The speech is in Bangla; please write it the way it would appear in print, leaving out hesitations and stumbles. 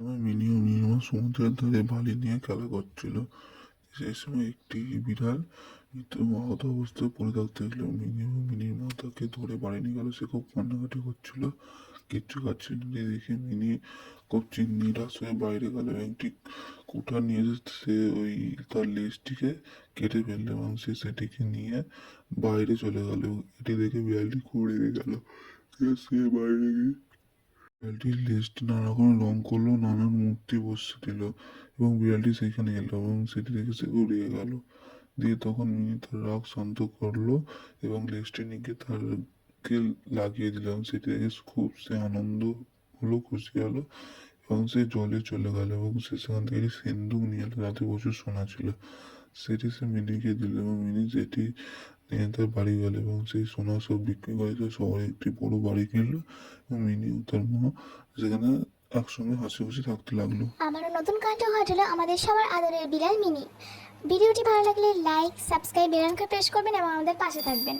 আমার মিনি ও মিনিমা সমুদ্রের ধারে বালি নিয়ে খেলা করছিল। সেই সময় একটি বিড়াল আহত অবস্থায় পড়ে থাকতে দেখলো। মিনি ও মিনিমা তাকে ধরে বাড়ি নিয়ে গেল। সে খুব কান্নাকাটি করছিল, কিচ্ছু খাচ্ছিল না। দেখে মিনি খুব নিরাশ হয়ে বাইরে গেল এবং একটি কুঠার নিয়ে এসে সে ওই তার লেজটিকে কেটে ফেললো এবং সে সেটিকে নিয়ে বাইরে চলে গেল। এটি দেখে বিড়ালটি খুব রেগে গেল। সে বাইরে গিয়ে বিড়ালটির লেজটি নানা রকম রং করলো, নানান মূর্তি বসিয়ে দিল এবং বিড়ালটি সেখানে এলো এবং সেটি দেখে সে খুব রেগে গেল। দিয়ে তখন মিনি তার রাগ শান্ত করলো এবং লেজটি নিয়ে তারকে লাগিয়ে দিল এবং সেটি দেখে খুব সে আনন্দ হলো, খুশি হলো এবং সে জলে চলে গেল এবং সে সেখান থেকে একটি সিন্দুক নিয়ে এলো, তাতে প্রচুর সোনা ছিল। সেটি সে মিনিকে দিল এবং মিনি সেটি নিয়ে তার বাড়ি গেল এবং সেই সোনা সব বিক্রি করে সে শহরে একটি বড় বাড়ি কিনলো এবং মিনি ও তার মা সেখানে একসঙ্গে হাসি খুশি থাকতে লাগলো। আমারও নতুন কাণ্ড ঘটলো আমাদের সবার আদরের বিড়াল মিনি। ভিডিওটি ভালো লাগলে like, subscribe, bell icon press করবেন এবং আমাদের পাশে থাকবেন।